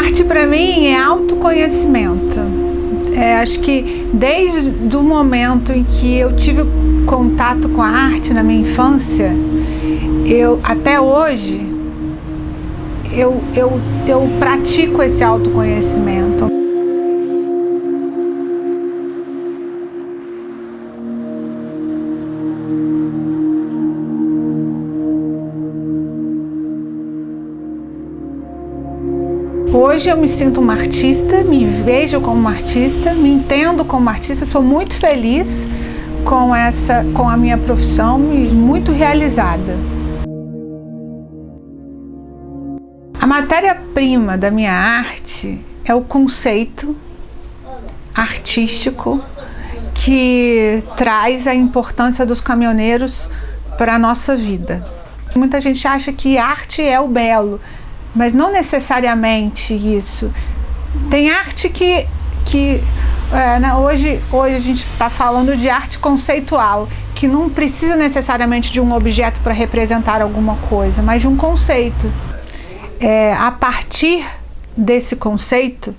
Arte para mim é autoconhecimento. Acho que desde o momento em que eu tive contato com a arte na minha infância, até hoje, eu pratico esse autoconhecimento. Hoje eu me sinto uma artista, me vejo como uma artista, me entendo como uma artista, sou muito feliz com a minha profissão e muito realizada. A matéria-prima da minha arte é o conceito artístico que traz a importância dos caminhoneiros para a nossa vida. Muita gente acha que arte é o belo, mas não necessariamente isso. Tem arte hoje a gente está falando de arte conceitual, que não precisa necessariamente de um objeto para representar alguma coisa, mas de um conceito. A partir desse conceito,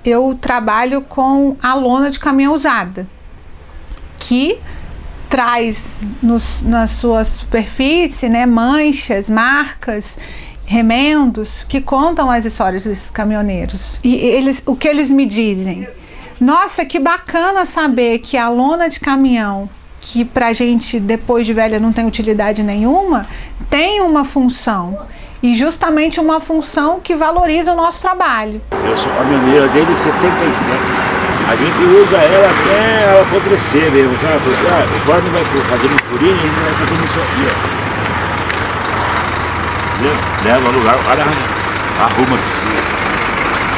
eu trabalho com a lona de caminhão usada, que traz na sua superfície, né, manchas, marcas, remendos que contam as histórias desses caminhoneiros. E o que eles me dizem? Nossa, que bacana saber que a lona de caminhão, que pra gente depois de velha não tem utilidade nenhuma, tem uma função. E justamente uma função que valoriza o nosso trabalho. Eu sou caminhoneiro desde 77. A gente usa ela até ela apodrecer mesmo, sabe? O forno vai fazendo furinho e a gente vai fazendo isso aqui, ó. Leva no lugar, o cara arruma essas coisas.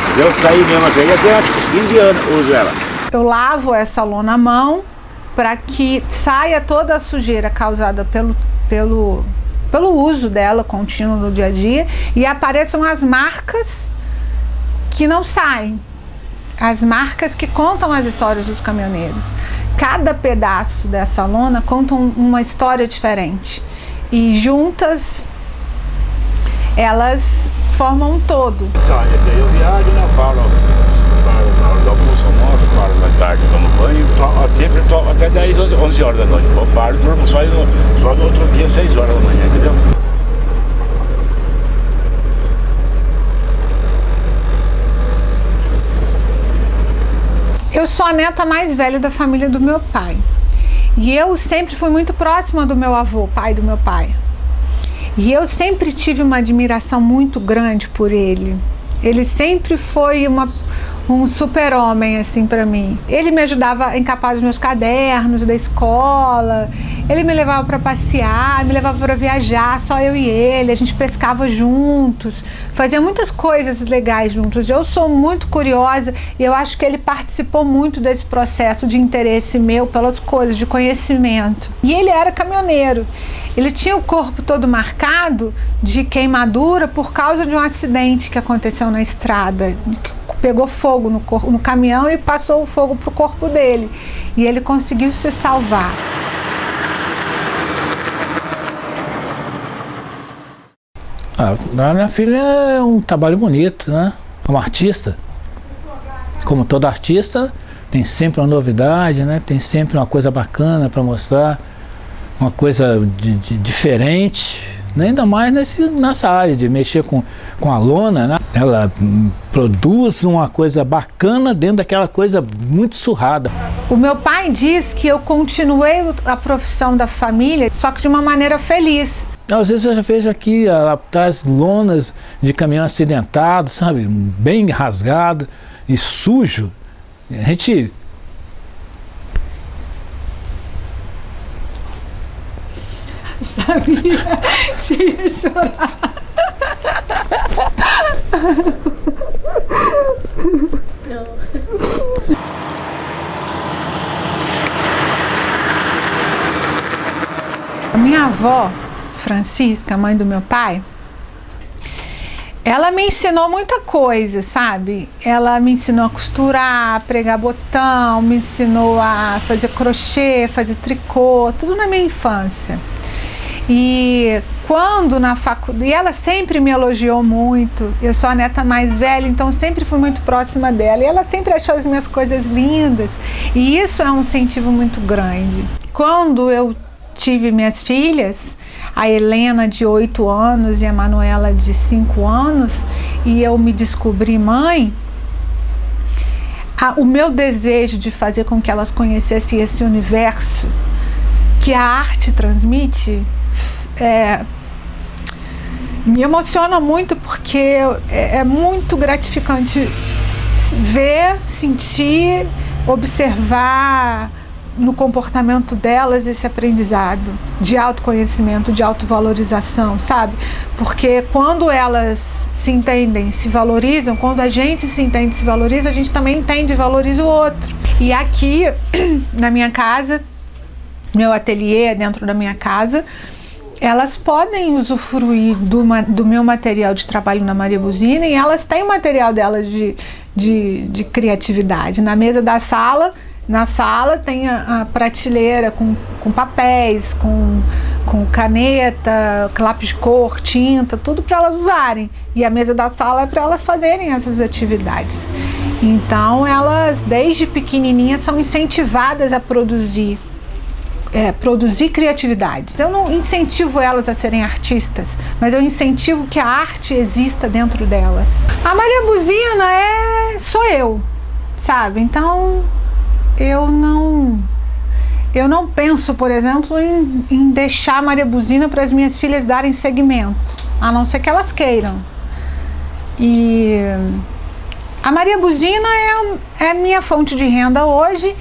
Entendeu? Saí mesmo assim, até acho que uns 15 anos eu uso ela. Eu lavo essa lona à mão para que saia toda a sujeira causada pelo uso dela contínuo no dia a dia e apareçam as marcas que não saem. As marcas que contam as histórias dos caminhoneiros. Cada pedaço dessa lona conta uma história diferente. E juntas elas formam um todo. Tá, eu viajo, né? Paro na hora do almoço, paro na tarde, tomo banho, sempre até 10, 11 horas da noite. Eu paro e durmo só no outro dia, 6 horas da manhã, entendeu? Eu sou a neta mais velha da família do meu pai. E eu sempre fui muito próxima do meu avô, pai do meu pai. E eu sempre tive uma admiração muito grande por ele. Ele sempre foi um super-homem, assim, para mim. Ele me ajudava a encapar os meus cadernos da escola, ele me levava para passear, me levava para viajar, só eu e ele, a gente pescava juntos, fazia muitas coisas legais juntos. Eu sou muito curiosa e eu acho que ele participou muito desse processo de interesse meu pelas coisas, de conhecimento. E ele era caminhoneiro. Ele tinha o corpo todo marcado de queimadura por causa de um acidente que aconteceu na estrada, que pegou fogo no caminhão e passou o fogo para o corpo dele. E ele conseguiu se salvar. A minha filha é um trabalho bonito, né? É uma artista. Como todo artista, tem sempre uma novidade, né? Tem sempre uma coisa bacana para mostrar, uma coisa diferente, né? Ainda mais nessa área de mexer com a lona, né? Ela produz uma coisa bacana dentro daquela coisa muito surrada. O meu pai diz que eu continuei a profissão da família, só que de uma maneira feliz. Às vezes eu já vejo aqui atrás lonas de caminhão acidentado, sabe? Bem rasgado e sujo. A gente... Sabia que ia chorar. A minha avó, Francisca, mãe do meu pai, ela me ensinou muita coisa, sabe? Ela me ensinou a costurar, a pregar botão, me ensinou a fazer crochê, fazer tricô, tudo na minha infância. E quando na faculdade, e ela sempre me elogiou muito, eu sou a neta mais velha, então sempre fui muito próxima dela, e ela sempre achou as minhas coisas lindas, e isso é um incentivo muito grande. Quando eu tive minhas filhas, a Helena de 8 anos e a Manuela de 5 anos, e eu me descobri mãe, o meu desejo de fazer com que elas conhecessem esse universo que a arte transmite me emociona muito, porque é muito gratificante ver, sentir, observar no comportamento delas esse aprendizado de autoconhecimento, de autovalorização, sabe? Porque quando elas se entendem, se valorizam, quando a gente se entende, se valoriza, a gente também entende e valoriza o outro. E aqui na minha casa, meu ateliê dentro da minha casa, elas podem usufruir do meu material de trabalho na Maria Buzina, e elas têm o material delas de criatividade. Na mesa da sala, na sala tem a prateleira com papéis, com caneta, lápis de cor, tinta, tudo para elas usarem. E a mesa da sala é para elas fazerem essas atividades. Então elas, desde pequenininhas, são incentivadas a produzir criatividade. Eu não incentivo elas a serem artistas, mas eu incentivo que a arte exista dentro delas. A Maria Buzina sou eu, sabe? Então eu não penso, por exemplo, em deixar a Maria Buzina para as minhas filhas darem segmento, a não ser que elas queiram. E a Maria Buzina é a minha fonte de renda hoje,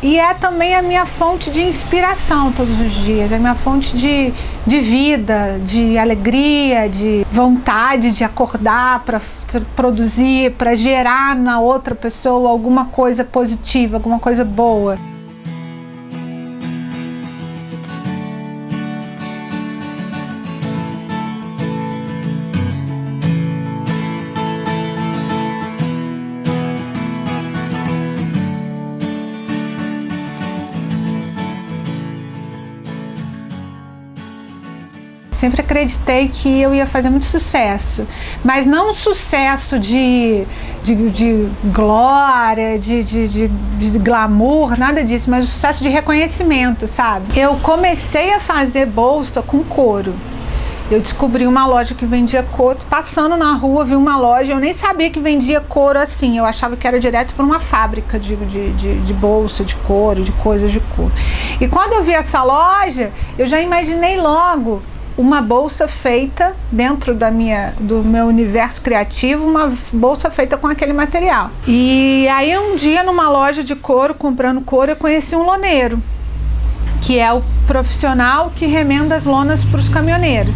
e é também a minha fonte de inspiração todos os dias, é a minha fonte de vida, de alegria, de vontade de acordar para produzir, para gerar na outra pessoa alguma coisa positiva, alguma coisa boa. Sempre acreditei que eu ia fazer muito sucesso, mas não um sucesso de glória, de glamour, nada disso, mas um sucesso de reconhecimento, sabe? Eu comecei a fazer bolsa com couro. Eu descobri uma loja que vendia couro, passando na rua, vi uma loja, eu nem sabia que vendia couro assim, eu achava que era direto para uma fábrica de bolsa, de couro, de coisas de couro. E quando eu vi essa loja, eu já imaginei logo uma bolsa feita dentro do meu universo criativo, uma bolsa feita com aquele material. E aí um dia, numa loja de couro, comprando couro, eu conheci um loneiro, que é o profissional que remenda as lonas para os caminhoneiros.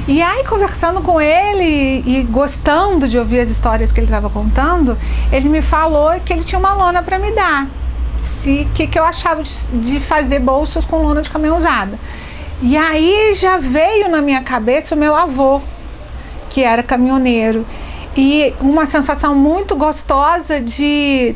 E aí, conversando com ele e gostando de ouvir as histórias que ele estava contando, ele me falou que ele tinha uma lona para me dar. Que eu achava de fazer bolsas com lona de caminhão usada. E aí já veio na minha cabeça o meu avô, que era caminhoneiro, e uma sensação muito gostosa de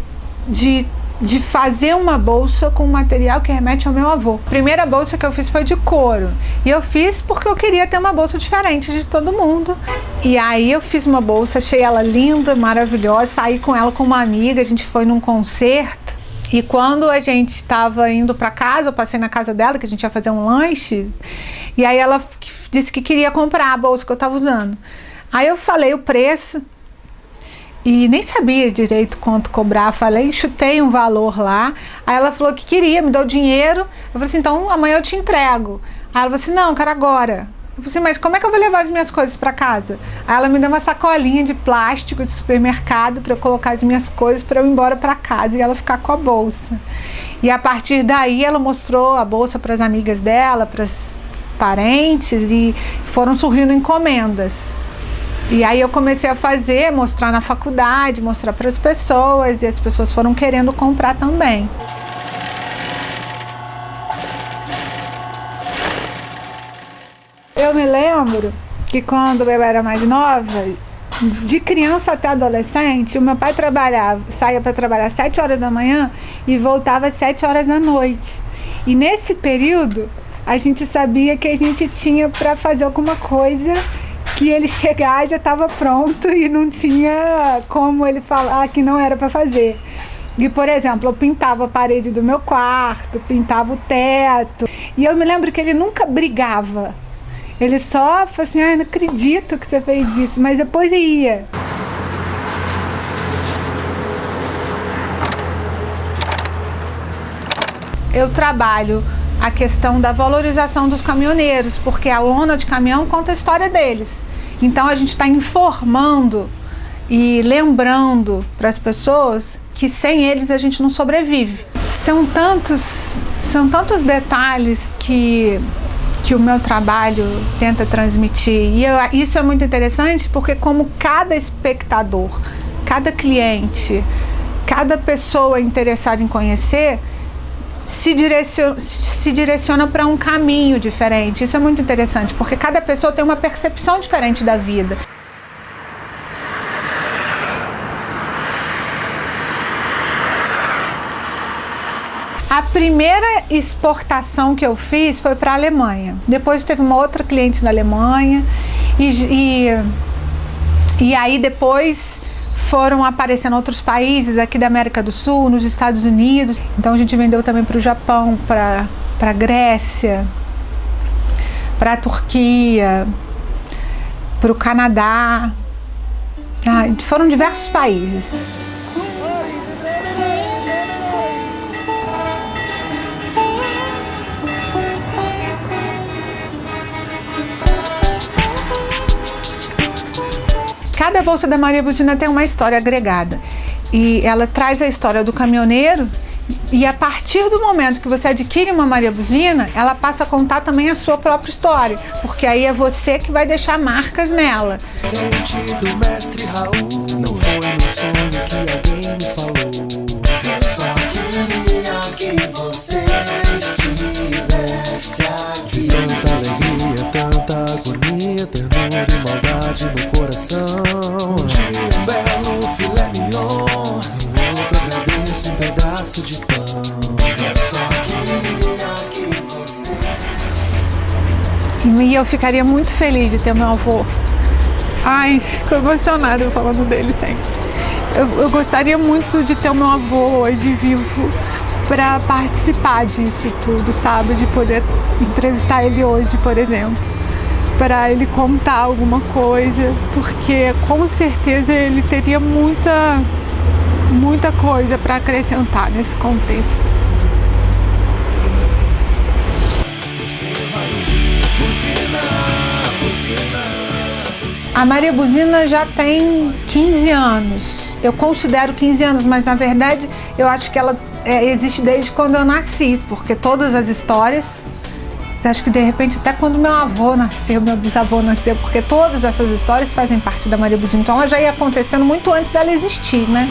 fazer uma bolsa com material que remete ao meu avô. A primeira bolsa que eu fiz foi de couro, e eu fiz porque eu queria ter uma bolsa diferente de todo mundo. E aí eu fiz uma bolsa, achei ela linda, maravilhosa, saí com ela com uma amiga, a gente foi num concerto. E quando a gente estava indo para casa, eu passei na casa dela, que a gente ia fazer um lanche, e aí ela disse que queria comprar a bolsa que eu estava usando. Aí eu falei o preço, e nem sabia direito quanto cobrar, chutei um valor lá. Aí ela falou que queria, me deu dinheiro. Eu falei assim, então amanhã eu te entrego. Aí ela falou assim, não, eu quero agora. Eu falei assim, mas como é que eu vou levar as minhas coisas para casa? Aí ela me deu uma sacolinha de plástico de supermercado para eu colocar as minhas coisas para eu ir embora para casa e ela ficar com a bolsa. E a partir daí ela mostrou a bolsa para as amigas dela, para os parentes, e foram surgindo encomendas. E aí eu comecei a fazer, mostrar na faculdade, mostrar para as pessoas, e as pessoas foram querendo comprar também. Eu me lembro que quando eu era mais nova, de criança até adolescente, o meu pai saía para trabalhar às 7 horas da manhã e voltava às 7 horas da noite. E nesse período, a gente sabia que a gente tinha para fazer alguma coisa, que ele chegar já estava pronto e não tinha como ele falar que não era para fazer. E, por exemplo, eu pintava a parede do meu quarto, pintava o teto. E eu me lembro que ele nunca brigava. Ele só falou assim, não acredito que você fez isso, mas depois ia. Eu trabalho a questão da valorização dos caminhoneiros, porque a lona de caminhão conta a história deles. Então a gente está informando e lembrando para as pessoas que sem eles a gente não sobrevive. São tantos detalhes que o meu trabalho tenta transmitir. E isso é muito interessante porque como cada espectador, cada cliente, cada pessoa interessada em conhecer se direciona para um caminho diferente. Isso é muito interessante, porque cada pessoa tem uma percepção diferente da vida. A primeira exportação que eu fiz foi para a Alemanha. Depois teve uma outra cliente na Alemanha e aí depois foram aparecendo outros países aqui da América do Sul, nos Estados Unidos. Então a gente vendeu também para o Japão, para a Grécia, para a Turquia, para o Canadá. Foram diversos países. Cada bolsa da Maria Buzina tem uma história agregada e ela traz a história do caminhoneiro e a partir do momento que você adquire uma Maria Buzina, ela passa a contar também a sua própria história, porque aí é você que vai deixar marcas nela. Do mestre Raul, não foi no sonho que alguém me falou. Eu só queria que você estivesse aqui. Tanta alegria, tanta agonia, ternura e maldade no coração. Um dia um belo filé mignon, no outro agradeço um pedaço de pão. Eu só queria que você... E eu ficaria muito feliz de ter meu avô. Fico emocionada falando dele sempre. Eu gostaria muito de ter o meu avô hoje vivo para participar disso tudo, sabe? De poder entrevistar ele hoje, por exemplo, para ele contar alguma coisa, porque com certeza ele teria muita coisa para acrescentar nesse contexto. A Maria Buzina já tem 15 anos. Eu considero 15 anos, mas na verdade eu acho que ela existe desde quando eu nasci, porque todas as histórias, acho que de repente até quando meu avô nasceu, meu bisavô nasceu, porque todas essas histórias fazem parte da Maria Buzina. Então ela já ia acontecendo muito antes dela existir, né?